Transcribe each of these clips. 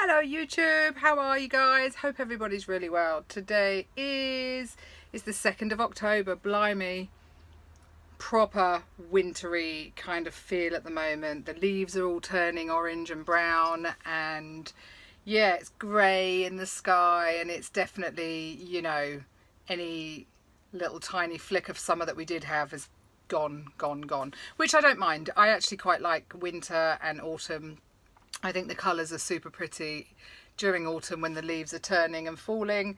Hello YouTube, how are you guys? Hope everybody's really well. Today is the 2nd of October, blimey. Proper wintry kind of feel at the moment. The leaves are all turning orange and brown, and yeah, it's grey in the sky, and it's definitely, you know, any little tiny flick of summer that we did have is gone, which I don't mind. I actually quite like winter and autumn. I think the colours are super pretty during autumn when the leaves are turning and falling.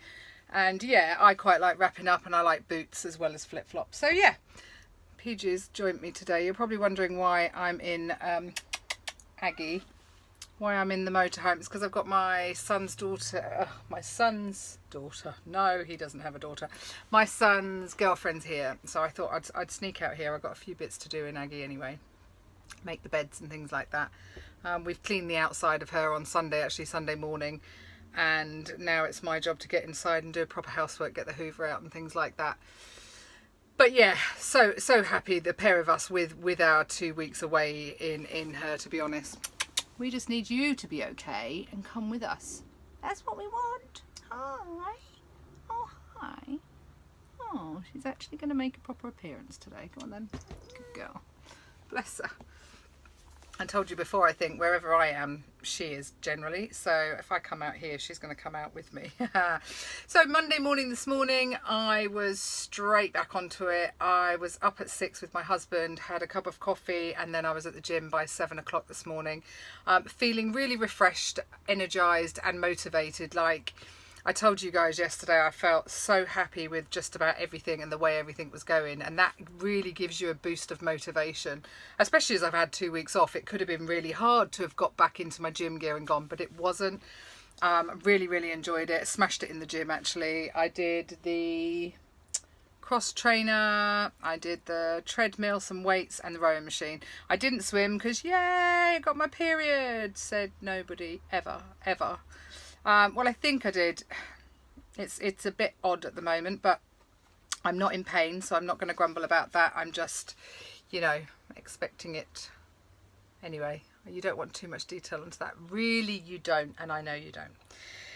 And yeah, I quite like wrapping up, and I like boots as well as flip-flops. So yeah, PG's joined me today. You're probably wondering why I'm in Aggie. Why I'm in the motorhome. It's because I've got my son's daughter. No, he doesn't have a daughter. My son's girlfriend's here. So I thought I'd sneak out here. I've got a few bits to do in Aggie anyway. Make the beds and things like that. We've cleaned the outside of her on Sunday, actually Sunday morning, and now it's my job to get inside and do a proper housework, get the hoover out and things like that. But yeah, so happy, the pair of us, with our 2 weeks away in her, to be honest. We just need you to be okay and come with us. That's what we want. Hi. Oh, hi. Oh, she's actually going to make a proper appearance today. Go on then. Good girl. Bless her. I told you before, I think wherever I am, she is generally. So if I come out here, she's going to come out with me. So Monday morning this morning, I was straight back onto it. I was up at 6 with my husband, had a cup of coffee, and then I was at the gym by 7 o'clock this morning. Feeling really refreshed, energised and motivated. Like I told you guys yesterday, I felt so happy with just about everything and the way everything was going, and that really gives you a boost of motivation, especially as I've had 2 weeks off. It could have been really hard to have got back into my gym gear and gone, but it wasn't. Really enjoyed it. Smashed it in the gym, actually. I did the cross trainer, I did the treadmill, some weights and the rowing machine. I didn't swim because yay, I got my period, said nobody ever. Well, I think I did. It's a bit odd at the moment, but I'm not in pain, so I'm not going to grumble about that. I'm just, you know, expecting it. Anyway, you don't want too much detail into that. Really, you don't, and I know you don't.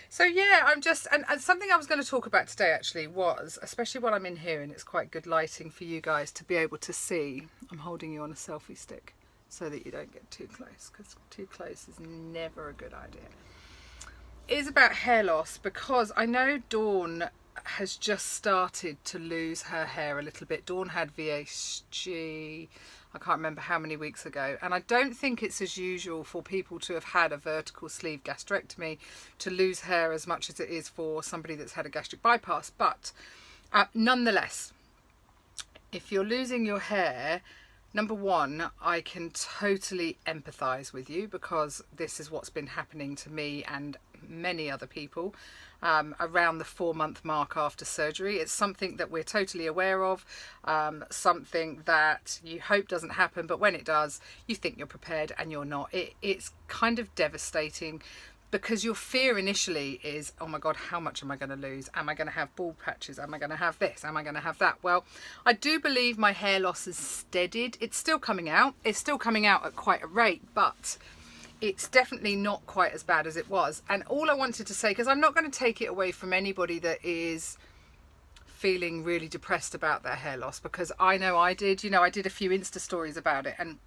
So yeah, I'm just, and something I was going to talk about today actually was, especially while I'm in here and it's quite good lighting for you guys to be able to see. I'm holding you on a selfie stick so that you don't get too close, because too close is never a good idea. Is about hair loss, because I know Dawn has just started to lose her hair a little bit. Dawn had VHG, I can't remember how many weeks ago, and I don't think it's as usual for people to have had a vertical sleeve gastrectomy to lose hair as much as it is for somebody that's had a gastric bypass. But nonetheless, if you're losing your hair, number one, I can totally empathise with you, because this is what's been happening to me and many other people around the 4-month mark after surgery. It's something that we're totally aware of, something that you hope doesn't happen, but when it does, you think you're prepared and you're not. It's kind of devastating, because your fear initially is, oh my God, how much am I going to lose? Am I going to have bald patches? Am I going to have this? Am I going to have that? Well, I do believe my hair loss has steadied. It's still coming out. It's still coming out at quite a rate, but it's definitely not quite as bad as it was. And all I wanted to say, because I'm not going to take it away from anybody that is feeling really depressed about their hair loss, because I know I did. You know, I did a few Insta stories about it, and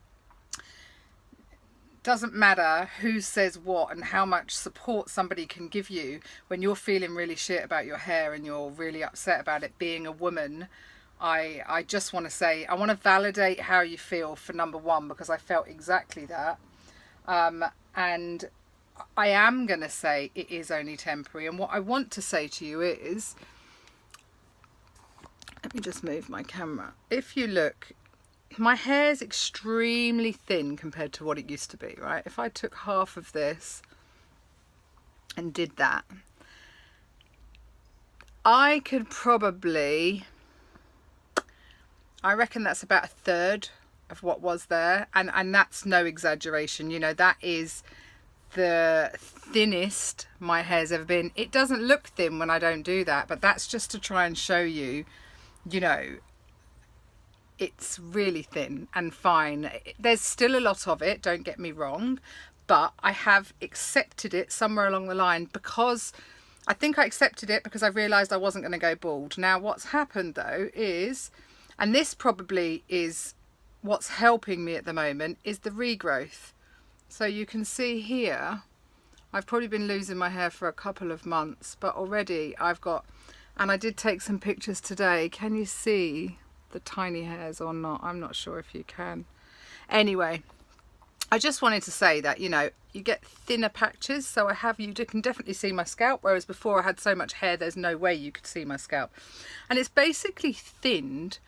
doesn't matter who says what and how much support somebody can give you when you're feeling really shit about your hair and you're really upset about it. Being a woman, I just want to say, I want to validate how you feel, for number one, because I felt exactly that. And I am going to say it is only temporary. And what I want to say to you is, let me just move my camera. If you look, my hair is extremely thin compared to what it used to be, right? If I took half of this and did that, I could probably, I reckon that's about a third of what was there, and that's no exaggeration. You know, that is the thinnest my hair's ever been. It doesn't look thin when I don't do that, but that's just to try and show you, you know, it's really thin and fine. There's still a lot of it, don't get me wrong, but I have accepted it somewhere along the line, because I think I accepted it because I realised I wasn't going to go bald. Now what's happened though is, and this probably is what's helping me at the moment, is the regrowth. So you can see here, I've probably been losing my hair for a couple of months, but already I've got, and I did take some pictures today. Can you see the tiny hairs or not? I'm not sure if you can. Anyway, I just wanted to say that, you know, you get thinner patches. So I have, you can definitely see my scalp, whereas before I had so much hair, there's no way you could see my scalp. And it's basically thinned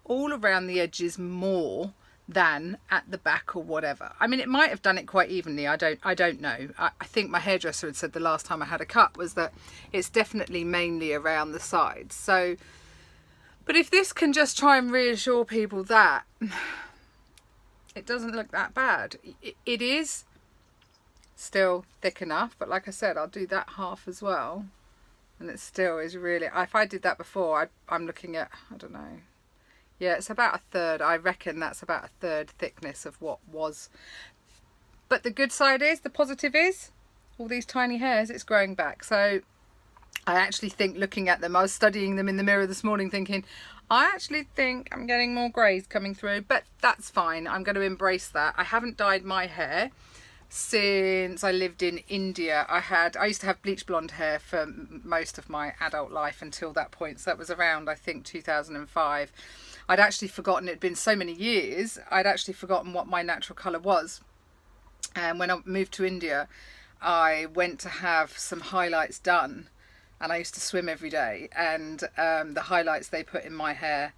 all around the edges more than at the back or whatever. I mean, it might have done it quite evenly. I don't know. I think my hairdresser had said the last time I had a cut was that it's definitely mainly around the sides. So, but if this can just try and reassure people that it doesn't look that bad. It is still thick enough, but like I said, I'll do that half as well, and it still is really, if I did that before, I'm looking at, I don't know, yeah, it's about a third. I reckon that's about a third thickness of what was. But the good side is, the positive is, all these tiny hairs, it's growing back. So I actually think, looking at them, I was studying them in the mirror this morning thinking, I actually think I'm getting more greys coming through, but that's fine. I'm going to embrace that. I haven't dyed my hair since I lived in India. I used to have bleach blonde hair for most of my adult life until that point. So that was around, I think, 2005. I'd actually forgotten, it'd been so many years, I'd actually forgotten what my natural colour was. And when I moved to India, I went to have some highlights done, and I used to swim every day, and the highlights they put in my hair,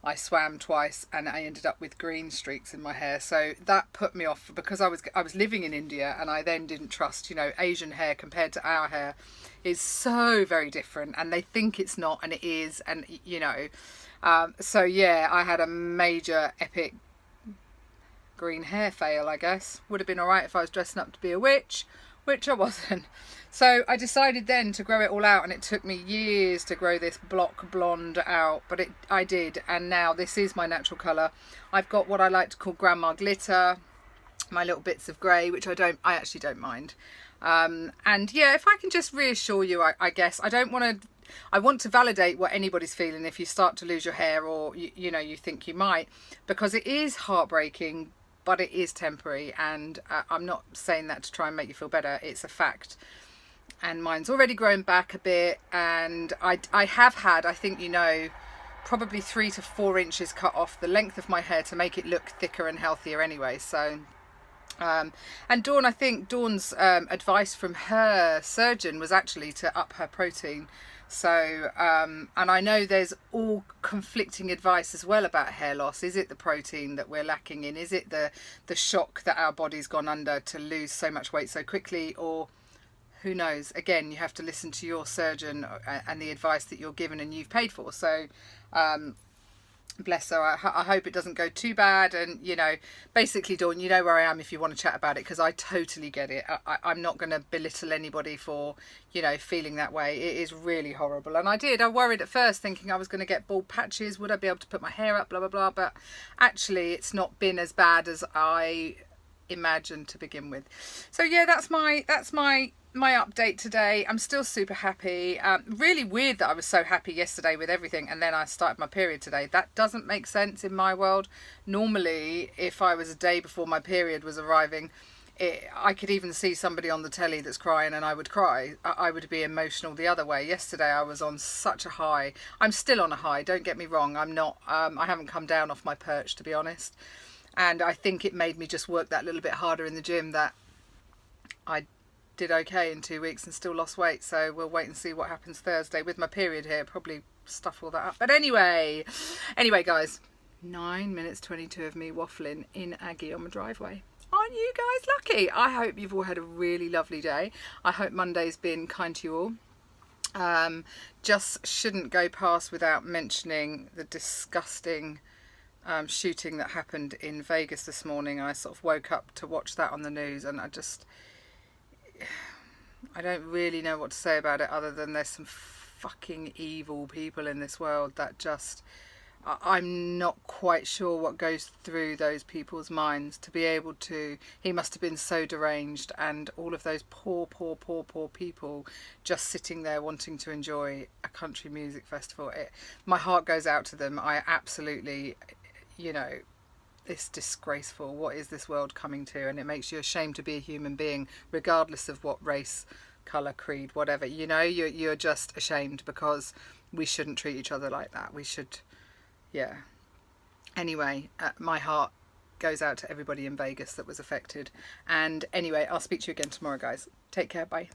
I swam twice and I ended up with green streaks in my hair. So that put me off, because I was living in India, and I then didn't trust, you know, Asian hair compared to our hair is so very different, and they think it's not, and it is, and you know, so yeah, I had a major epic green hair fail, I guess. Would have been alright if I was dressing up to be a witch, which I wasn't. So I decided then to grow it all out, and it took me years to grow this block blonde out, but I did, and now this is my natural colour. I've got what I like to call grandma glitter, my little bits of grey, which I actually don't mind. And yeah, if I can just reassure you, I guess I want to validate what anybody's feeling if you start to lose your hair, or you know, you think you might, because it is heartbreaking, but it is temporary, and I'm not saying that to try and make you feel better. It's a fact. And mine's already grown back a bit, and I have had, I think, you know, probably 3 to 4 inches cut off the length of my hair to make it look thicker and healthier anyway. So and Dawn, I think Dawn's advice from her surgeon was actually to up her protein. So and I know there's all conflicting advice as well about hair loss. Is it the protein that we're lacking in? Is it the shock that our body's gone under to lose so much weight so quickly? Or who knows? Again, you have to listen to your surgeon and the advice that you're given and you've paid for. So bless her. I hope it doesn't go too bad. And, you know, basically, Dawn, you know where I am if you want to chat about it, because I totally get it. I'm not going to belittle anybody for, you know, feeling that way. It is really horrible. And I worried at first, thinking I was going to get bald patches. Would I be able to put my hair up, blah, blah, blah. But actually, it's not been as bad as I imagined to begin with. So yeah, that's my update today. I'm still super happy. Really weird that I was so happy yesterday with everything, and then I started my period today. That doesn't make sense in my world. Normally, if I was a day before my period was arriving, I could even see somebody on the telly that's crying and I would cry. I would be emotional the other way. Yesterday I was on such a high. I'm still on a high, don't get me wrong. I'm not, I haven't come down off my perch, to be honest. And I think it made me just work that little bit harder in the gym, that I did okay in 2 weeks and still lost weight. So we'll wait and see what happens Thursday with my period here. Probably stuff all that up. But anyway guys, 9 minutes 22 of me waffling in Aggie on my driveway. Aren't you guys lucky? I hope you've all had a really lovely day. I hope Monday's been kind to you all. Just shouldn't go past without mentioning the disgusting shooting that happened in Vegas this morning. I sort of woke up to watch that on the news, and I don't really know what to say about it, other than there's some fucking evil people in this world that just I'm not quite sure what goes through those people's minds to be able to. He must have been so deranged, and all of those poor people just sitting there wanting to enjoy a country music festival. My heart goes out to them. I absolutely, you know, it's disgraceful. What is this world coming to? And it makes you ashamed to be a human being, regardless of what race, colour, creed, whatever. You know, you're just ashamed, because we shouldn't treat each other like that. We should. Yeah. Anyway, my heart goes out to everybody in Vegas that was affected. And anyway, I'll speak to you again tomorrow, guys. Take care. Bye.